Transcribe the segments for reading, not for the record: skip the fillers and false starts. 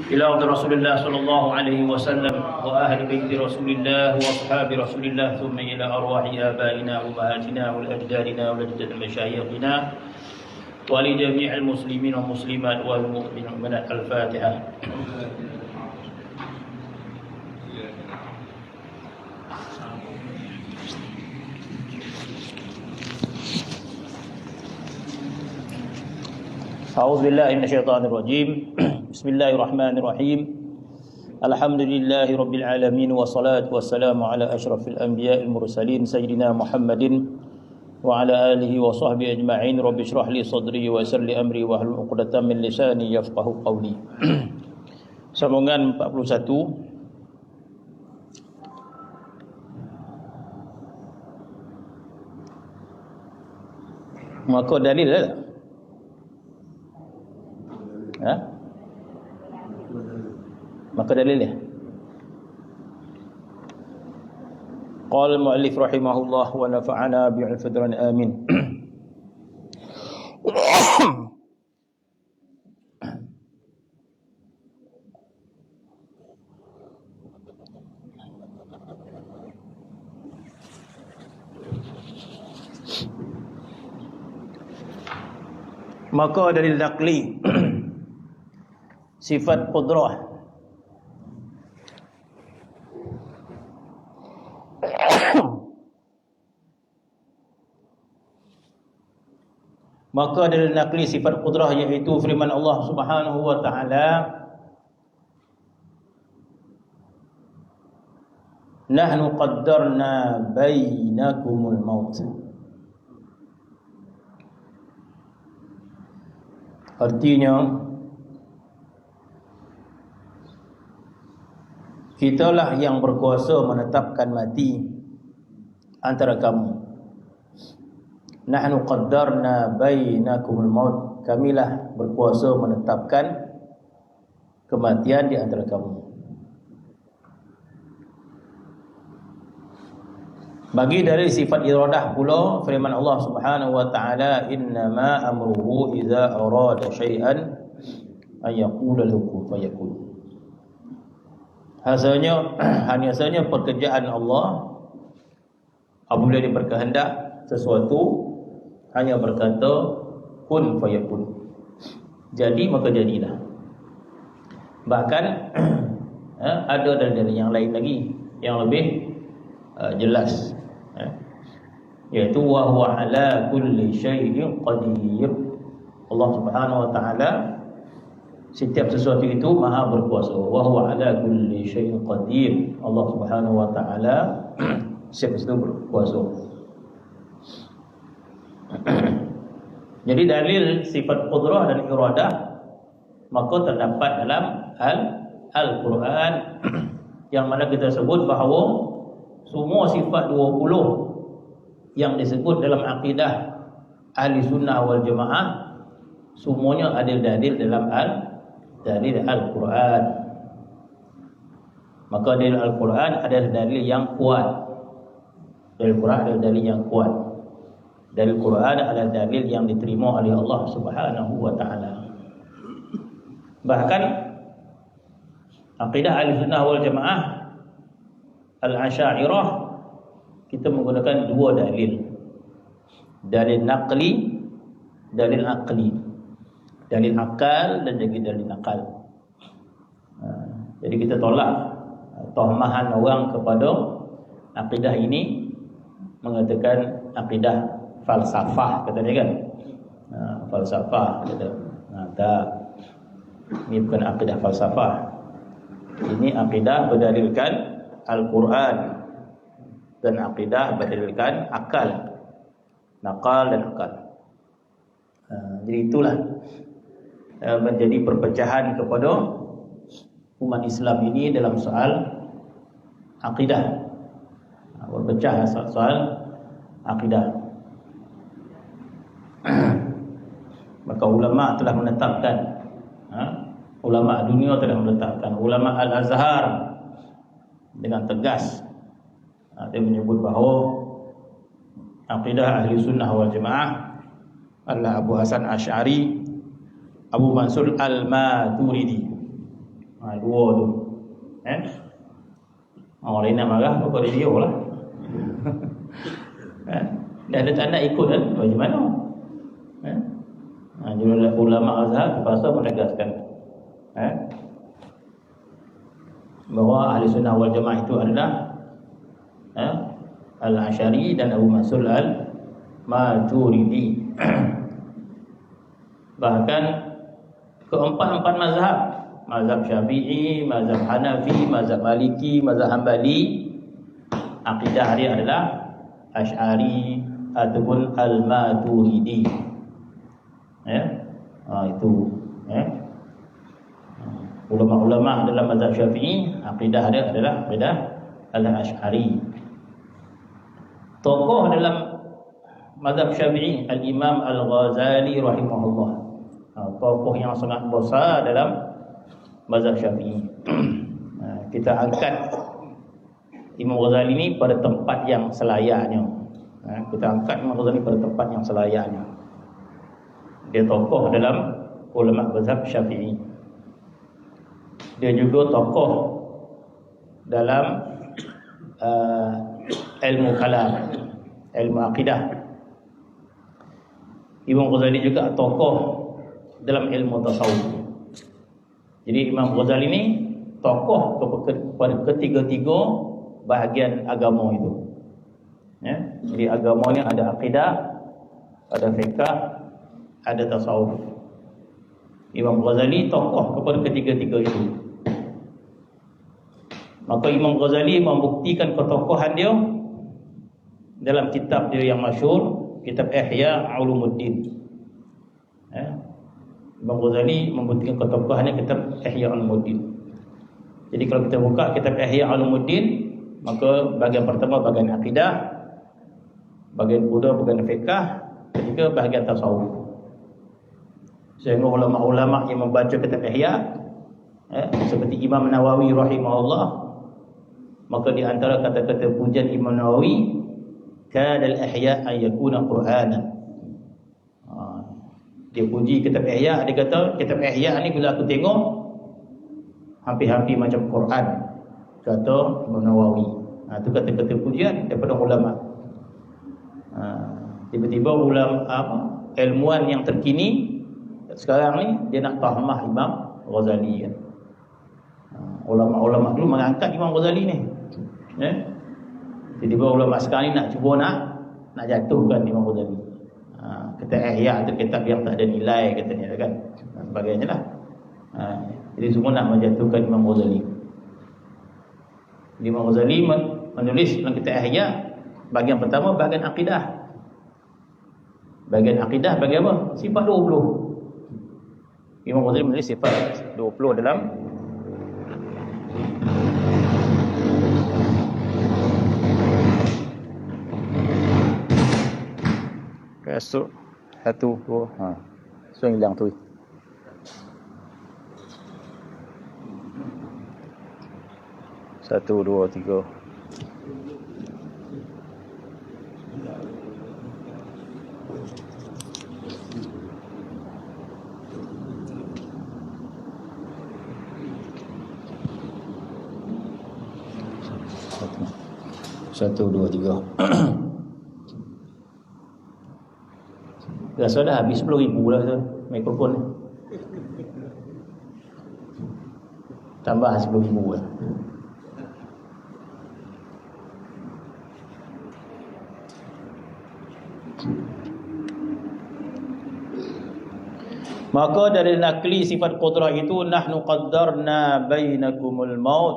إلى عبد رسول الله صلى الله عليه وسلم وأهل بيت رسول الله وأصحاب رسول الله ثم إلى أرواح آبائنا وأمهاتنا والأجدادنا والأجداد مشايخنا ولجميع المسلمين والمسلمات والمؤمنات. الفاتحة. أعوذ بالله من الشيطان الرجيم. بسم الله الرحمن الرحيم. الحمد لله رب العالمين والصلاة والسلام على أشرف الأنبياء المرسلين سيدنا محمد وعلى آله وصحبه أجمعين. رب اشرح لي صدري ويسر لي أمري واحلل عقدة من لساني يفقهوا قولي. Sambungan 41. Maka dalil lah. Maka dalilnya qala al-mu'allif rahimahullah wa nafa'ana bi'il fadran amin. Maka dalil naqli sifat qudrah maka dalil naqli sifat qudrah iaitu firman Allah Subhanahu wa taala, nahnu qaddarna bainakumul maut. Artinya kitalah yang berkuasa menetapkan mati antara kamu. Nahnu qaddarna bainakumul maut. Kamilah berkuasa menetapkan kematian di antara kamu. Bagi dari sifat iradah pula firman Allah Subhanahu wa taala, innama amruhu idza arada syai'an ay yaqula lahu kun fayakun. Hanya saja pekerjaan Allah apabila dia berkehendak sesuatu hanya berkata kun fayakun, jadi maka jadilah. Bahkan ada dalil yang lain lagi yang lebih jelas, yaitu wa huwa ala kulli syai'in qadir. Allah Subhanahu wa taala setiap sesuatu itu maha berkuasa. Wa huwa ala kulli syai'in qadir. Allah Subhanahu wa taala setiap sesuatu berkuasa. Jadi dalil sifat qudrah dan iradah maka terdapat dalam Al-Quran yang mana kita sebut bahawa semua sifat 20 yang disebut dalam akidah ahli sunnah wal jamaah semuanya ada dalil dalam Al-Quran. Maka dalil Al-Quran adalah dalil yang kuat. Dalil Quran adalah dalil yang kuat. Dalil Quran adalah dalil yang diterima oleh Allah Subhanahu wa taala. Bahkan akidah ahli sunnah wal jamaah Al-Asy'ariyah kita menggunakan dua dalil. Dalil naqli, dalil aqli. Dalil akal dan juga dalil nakal. Jadi kita tolak tohmahan orang kepada akidah ini mengatakan akidah falsafah, kata dia kan. Falsafah kata. Tak. Ini bukan akidah falsafah. Ini akidah berdalilkan Al-Quran dan akidah berdalilkan akal, nakal dan akal. Jadi itulah menjadi perpecahan kepada umat Islam ini dalam soal akidah. Berpecah soal akidah. Maka ulama telah menetapkan, ulama dunia telah menetapkan, ulama Al-Azhar dengan tegas dia menyebut bahawa akidah ahli sunnah wal jamaah adalah Abu Hasan Asy'ari Abu Mansur Al-Maturidi. Dua tu. Orang lain nak marah kau dia lah. Dah ada tak nak ikut kan? Macam mana? Jadi ulama Azhar terpaksa menegaskan bahawa Ahli Sunnah wal Jamaah itu adalah Al-Asy'ari dan Abu Mansur Al-Maturidi. Bahkan keempat-empat mazhab, mazhab Syafi'i, mazhab Hanafi, mazhab Maliki, mazhab Hanbali, akidah dia adalah Asy'ari ataupun Al-Maturidi. Itu ulama-ulama dalam mazhab Syafi'i, akidah dia adalah akidah Al-Asy'ari. Tokoh dalam mazhab Syafi'i Al-Imam Al-Ghazali rahimahullah, tokoh yang sangat besar dalam mazhab Syafi'i. Kita angkat Imam Ghazali ni pada tempat yang selayaknya. Kita angkat Imam Ghazali pada tempat yang selayaknya. Dia tokoh dalam ulama mazhab Syafi'i. Dia juga tokoh dalam ilmu kalam, ilmu akidah. Imam Ghazali juga tokoh dalam ilmu tasawuf. Jadi Imam Ghazali ni tokoh kepada ketiga-tiga bahagian agama itu. Jadi agama ni ada akidah, ada fiqh, ada tasawuf. Imam Ghazali tokoh kepada ketiga-tiga itu. Maka Imam Ghazali membuktikan ketokohan dia dalam kitab dia yang masyhur, kitab Ihya Ulumuddin. Imam Ghazali membuktikan ketokohannya kitab Ihya Ulumuddin. Jadi kalau kita buka kitab Ihya Ulumuddin, maka bahagian pertama bahagian akidah, bahagian kedua bahagian fiqh, ketiga bahagian tasawuf. Sehingga ulama-ulama yang membaca kitab Ihya, seperti Imam Nawawi rahimahullah, maka di antara kata-kata pujian Imam Nawawi, kadal ihya an yakuna qur'anan. Dia puji kitab Ihya, dia kata kitab Ihya ni bila aku tengok hampir-hampir macam Quran, kata Imam Nawawi. Itu kata-kata pujian daripada ulama. Tiba-tiba ulama ilmuwan yang terkini sekarang ni dia nak tahmah Imam Ghazali kan. Ulama-ulama dulu mengangkat Imam Ghazali ni. Jadi ulama sekarang ni nak cuba nak jatuhkan Imam Ghazali. Kata Ihya tu kitab yang tak ada nilai katanya kan. Sebagainya lah. Jadi semua nak menjatuhkan Imam Ghazali. Imam Ghazali menulis dalam kitab Ihya, bahagian pertama bahagian akidah. Bahagian akidah bahagian apa? Sifat 20. Imam Ghazali menulis sifat 20 dalam esok 1 2 so hilang tu. Satu, dua, tiga. Satu, dua, tiga. Rasa dah habis 10,000 lah tu mikrofon ni. Tambah 10,000 lah. Maka dari nakli sifat qudrah itu nahnu qaddarna bainakumul maut,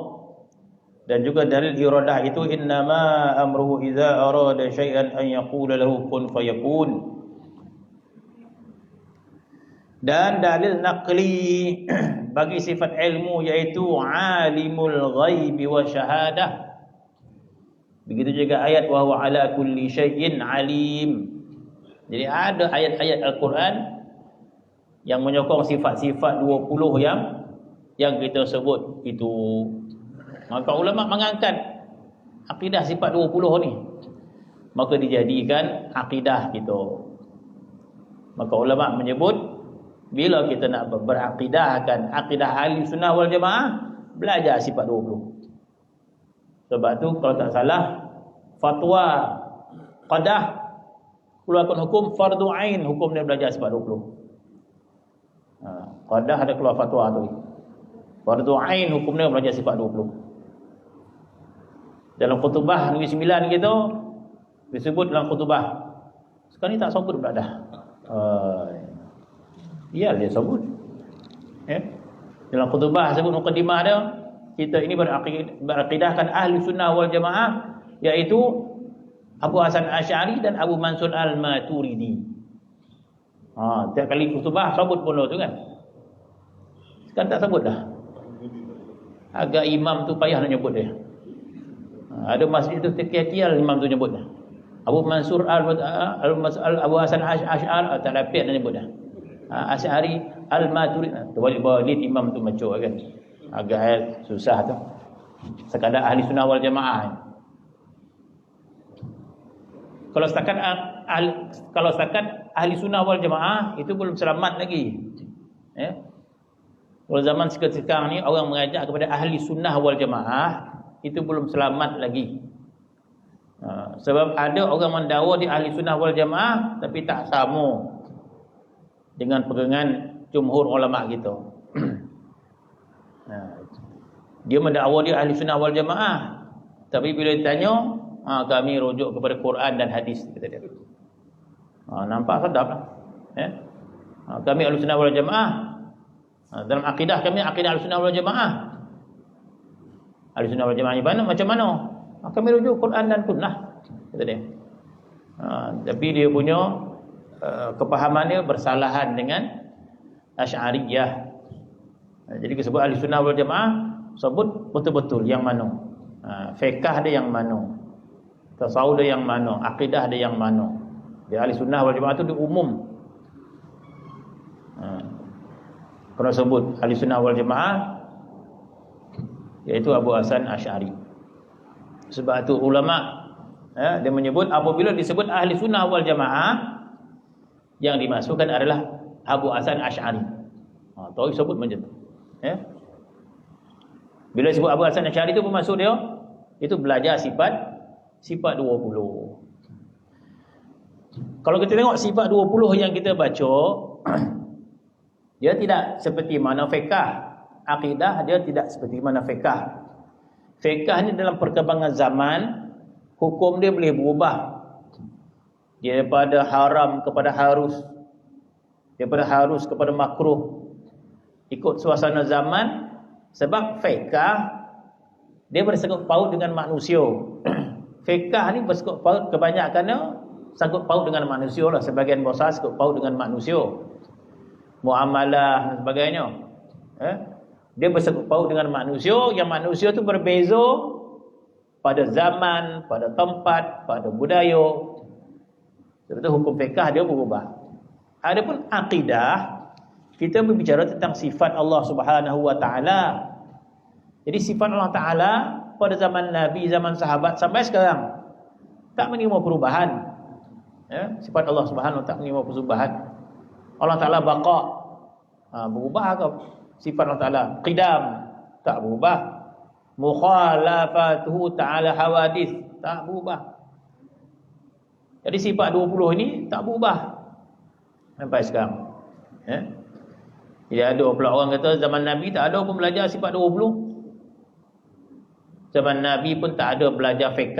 dan juga dalil iradah itu innama amruhu idza arada syai'an an yaqula lahu kun fayakun. Dan dalil nakli bagi sifat ilmu yaitu alimul ghaibi wa syahadah. Begitu juga ayat wa huwa ala kulli syai'in alim. Jadi ada ayat-ayat Al-Quran yang menyokong sifat-sifat 20 yang kita sebut itu. Maka ulama mengangkat akidah sifat 20 ni, maka dijadikan akidah kita. Maka ulama menyebut Bila kita nak berakidahkan akidah ahli sunnah wal jamaah, belajar sifat 20. Sebab tu kalau tak salah, fatwa qadah keluarkan hukum fardu ain, hukum dia belajar sifat 20. Qadah ada keluar fatwa tu. Fardu ain hukum dia belajar sifat 20. Dalam khutbah Negeri Sembilan gitu disebut dalam khutbah. Sekarang ni tak sebut pula dah. Ya dia sebut. Dalam khutbah sebut mukadimah dia, kita ini berakidahkan ahli sunnah wal jamaah, iaitu Abu Hasan Asy'ari dan Abu Mansur Al-Maturidi. Tiap kali khutbah sebut pun tu kan. Sekarang tak sebut dah. Agak imam tu payah nak nyebut dia. Ada masjid tu terkial-kial imam tu nyebut dah. Abu Mansur Abu Hasan Asy'ari tak dapat nak nyebut dah. Asy'ari Al-Maturidi, terbalik-balik imam tu macam kan. Agak susah tu. Sekadar ahli sunnah wal jamaah. Kalau setakat ahli sunnah wal jamaah itu belum selamat lagi. Kalau zaman sekarang ni orang mengajak kepada ahli sunnah wal jamaah, itu belum selamat lagi. Sebab ada orang mendakwa di ahli sunnah wal jamaah tapi tak sama dengan pegangan jumhur ulama kita. Dia mendakwa dia ahli sunnah wal jamaah, tapi bila ditanya, kami rujuk kepada Quran dan hadis, kata dia. Nampak sedap lah. Kami ahli sunnah wal jamaah, dalam akidah kami akidah ahli sunnah wal jamaah. Ahli sunnah wal jamaah macam mana? Kami rujuk Quran dan sunnah, kata dia. Tapi dia punya kepahamannya bersalahan dengan Asy'ariyah. Jadi disebut ahli sunnah wal jamaah, sebut betul-betul yang mana. Fiqh dia yang mana, tasawuf dia yang mana, akidah dia yang mana. Dia ahli sunnah wal jamaah tu dia umum. Kalau sebut ahli sunnah wal jamaah, iaitu Abu Hasan Asy'ari. Sebab tu ulama dia menyebut apabila disebut ahli sunnah wal jamaah, yang dimasukkan adalah Abu Hasan Asy'ari. Tahu sebut macam tu. Bila sebut Abu Hasan Asy'ari itu bermaksud dia itu belajar sifat 20. Kalau kita tengok sifat 20 yang kita baca, dia tidak seperti mana fiqh. Akidah dia tidak seperti mana fiqh. Fiqh ni dalam perkembangan zaman, hukum dia boleh berubah. Dia daripada haram kepada harus, daripada harus kepada makruh, ikut suasana zaman. Sebab fiqh dia bersangkut paut dengan manusia. Fiqh ni bersangkut paut, kebanyakannya sangkut paut dengan manusia lah. Sebagian besar sangkut paut dengan manusia, muamalah dan sebagainya. Dia bersangkut paut dengan manusia, yang manusia tu berbeza pada zaman, pada tempat, pada budaya. Sebab itu hukum fiqh dia berubah. Adapun akidah, kita berbicara tentang sifat Allah Subhanahu wa taala. Jadi sifat Allah taala pada zaman Nabi, zaman sahabat sampai sekarang tak menerima perubahan. Sifat Allah Subhanahu wa taala menerima perubahan. Allah taala baqa, berubah ke sifat Allah taala? Qidam, tak berubah. Mukhalafatuhu taala hawadith, tak berubah. Jadi sifat 20 ini tak berubah sampai sekarang. Jadi ada pula orang kata zaman Nabi tak ada pun belajar sifat 20. Zaman Nabi pun tak ada belajar fiqh.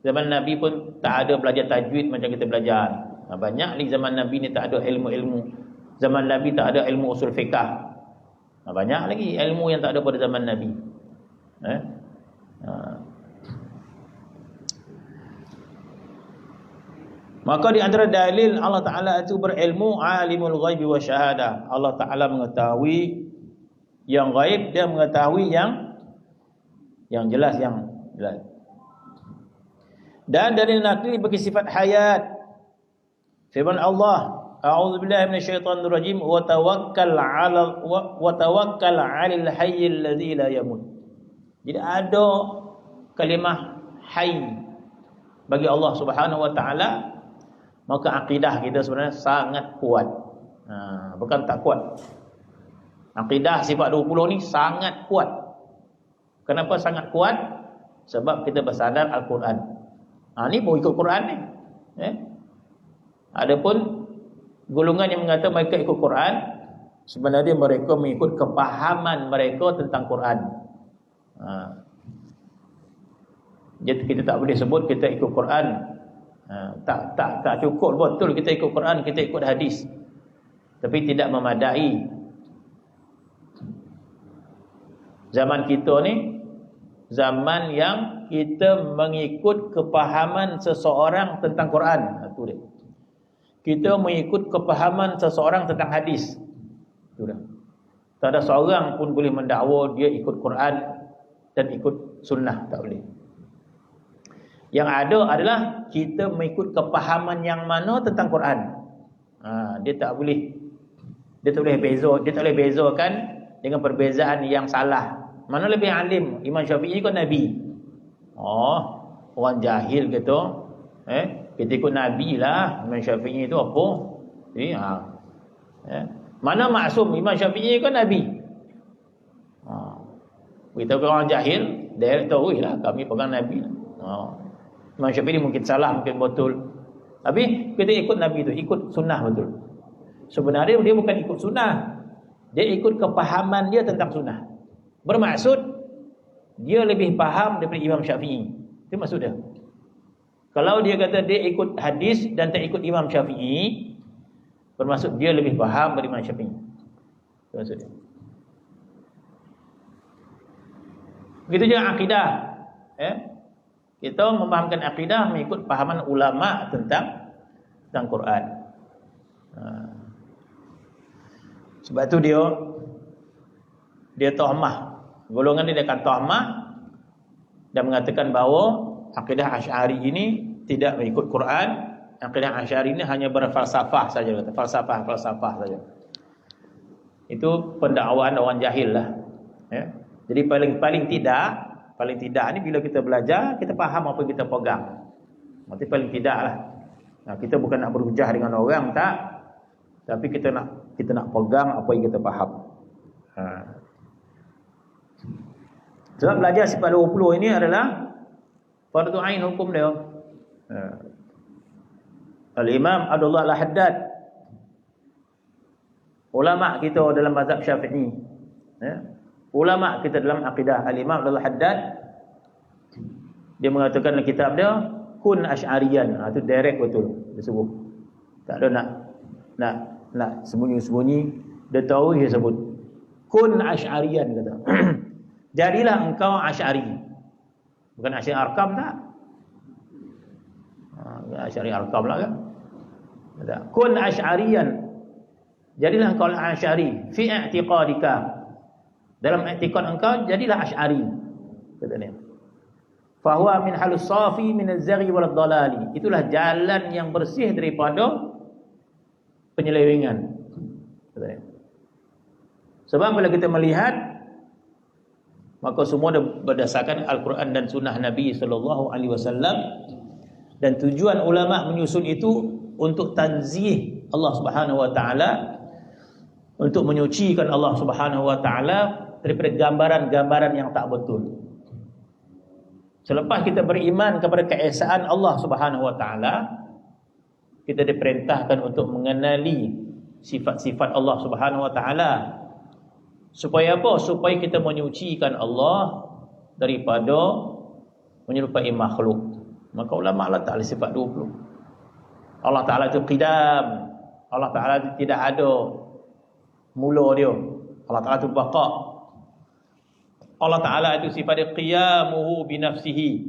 Zaman Nabi pun tak ada belajar tajwid macam kita belajar. Banyak ni zaman Nabi ni tak ada ilmu-ilmu. Zaman Nabi tak ada ilmu usul fiqh. Banyak lagi ilmu yang tak ada pada zaman Nabi. Maka di antara dalil Allah Ta'ala itu berilmu, alimul ghaibi wa syahadah. Allah Ta'ala mengetahui yang ghaib, dia mengetahui yang jelas, yang jelas. Dan dalil nakli bagi sifat hayat. Firman Allah, a'udzubillahi minasyaitonir rajim, wa tawakkal 'alal hayyil ladzi la yamut. Jadi ada kalimah hayy bagi Allah Subhanahu wa taala, maka akidah kita sebenarnya sangat kuat. Bukan tak kuat. Akidah sifat 20 ni sangat kuat. Kenapa sangat kuat? Sebab kita bersandar Al-Quran. Ni pun ikut Quran ni. Adapun golongan yang mengatakan mereka ikut Quran, sebenarnya mereka mengikut kepahaman mereka tentang Quran. Jadi kita tak boleh sebut kita ikut Quran. Tak cukup betul kita ikut Quran, kita ikut hadis. Tapi tidak memadai. Zaman kita ni zaman yang kita mengikut kepahaman seseorang tentang Quran. Itu dia. Kita mengikut kepahaman seseorang tentang hadis. Itu dah. Tak ada seorang pun boleh mendakwa dia ikut Quran dan ikut sunnah, tak boleh. Yang ada adalah kita mengikut kepahaman yang mana tentang Quran. Dia tak boleh bezakan dengan perbezaan yang salah. Mana lebih alim? Imam Syafi'i ke Nabi? Orang jahil kata, kita ikut Nabi lah. Imam Syafi'i itu apa? Mana maksum, Imam Syafi'i ke Nabi? Kita orang jahil, dia tahu lah kami pegang Nabi. Imam Syafi'i mungkin salah, mungkin betul. Tapi kita ikut Nabi itu, ikut sunnah betul. Sebenarnya dia bukan ikut sunnah, dia ikut kepahaman dia tentang sunnah. Bermaksud dia lebih faham daripada Imam Syafi'i. Itu maksud dia. Kalau dia kata dia ikut hadis dan tak ikut Imam Syafi'i, bermaksud dia lebih faham daripada Imam Syafi'i. Itu maksud dia. Begitu juga akidah. Kita memfahamkan akidah mengikut pahaman ulama tentang Quran. Sebab tu dia tahmah. Golongan dia akan tahmah dan mengatakan bahawa akidah Asy'ari ini tidak mengikut Quran. Akidah Asy'ari ini hanya berfalsafah saja, kata falsafah saja. Itu pendakwaan orang jahil lah. Jadi paling tidak ni bila kita belajar, kita faham apa yang kita pegang. Maksudnya paling tidak lah. Kita bukan nak berhujah dengan orang, tak. Tapi kita nak pegang apa yang kita faham. Sebab belajar sifat 20 ini adalah fardu ain hukum dia. Al-Imam Abdullah Al-Haddad, ulama kita dalam mazhab Syafi'i, ulama kita dalam akidah, Al-Imam Abdullah Al-Haddad, dia mengatakan dalam kitab dia, kun Asy'ariyan. Itu direct betul dia sebut. Tak ada nak sembunyi-sembunyi. Dia tahu dia sebut kun Asy'ariyan, kata. Jadilah engkau Asy'ari. Bukan Asy'ari Arkam, tak? Asy'ari Arkam lah kan. Kun Asy'ariyan. Jadilah engkau Asy'ari fi i'tiqadika. Dalam i'tiqad engkau jadilah Asy'ari, katanya. Fa huwa min halus safi min az-zaghi wal dhalali. Itulah jalan yang bersih daripada penyelewengan, katanya. Sebab bila kita melihat, maka semua berdasarkan Al-Quran dan Sunnah Nabi SAW. Dan tujuan ulama menyusun itu untuk tanzih Allah Subhanahu Wa Taala, untuk menyucikan Allah Subhanahu Wa Taala daripada gambaran-gambaran yang tak betul. Selepas kita beriman kepada keesaan Allah Subhanahu Wa Taala, kita diperintahkan untuk mengenali sifat-sifat Allah Subhanahu Wa Taala. Supaya apa? Supaya kita menyucikan Allah daripada menyerupai makhluk. Maka ulama Allah Ta'ala sifat 20. Allah Ta'ala itu qidam. Allah Ta'ala itu tidak ada mula dia. Allah Ta'ala itu baqa. Allah Ta'ala itu sifat dia qiyamuhu binafsihi.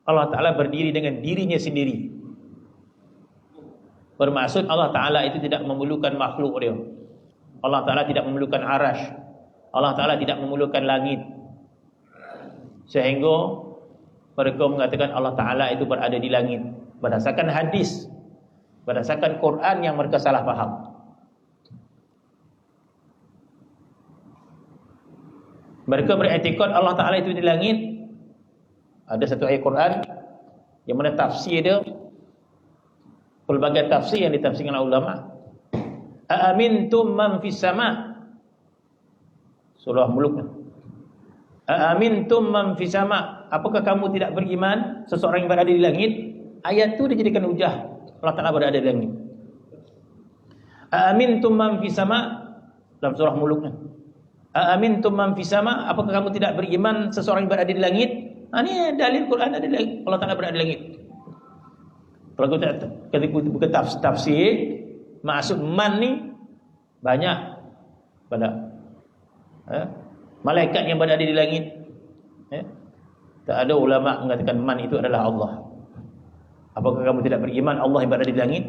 Allah Ta'ala berdiri dengan dirinya sendiri. Bermaksud Allah Ta'ala itu tidak memerlukan makhluk dia. Allah Ta'ala tidak memerlukan arash. Allah Ta'ala tidak memerlukan langit. Sehingga mereka mengatakan Allah Ta'ala itu berada di langit berdasarkan hadis, berdasarkan Quran yang mereka salah faham. Mereka beriktikad Allah Ta'ala itu di langit. Ada satu ayat Quran yang mana tafsir dia, pelbagai tafsir yang ditafsirkan oleh ulama. Aamintum man fis sama. Surah Mulk. Aamintum man fis sama. Apakah kamu tidak beriman seseorang yang berada di langit? Ayat itu dijadikan hujah. Allah Ta'ala berada di langit. Aamintum man fis sama dalam surah Mulk. Aamintum man fis sama. Apakah kamu tidak beriman seseorang yang berada di langit? Ini dalil Quran ada di langit. Allah Ta'ala berada di langit. Kalau kita buka tafsir, maksud man ni banyak pada malaikat yang berada di langit. Tak ada ulama mengatakan man itu adalah Allah. Apakah kamu tidak beriman Allah yang berada di langit?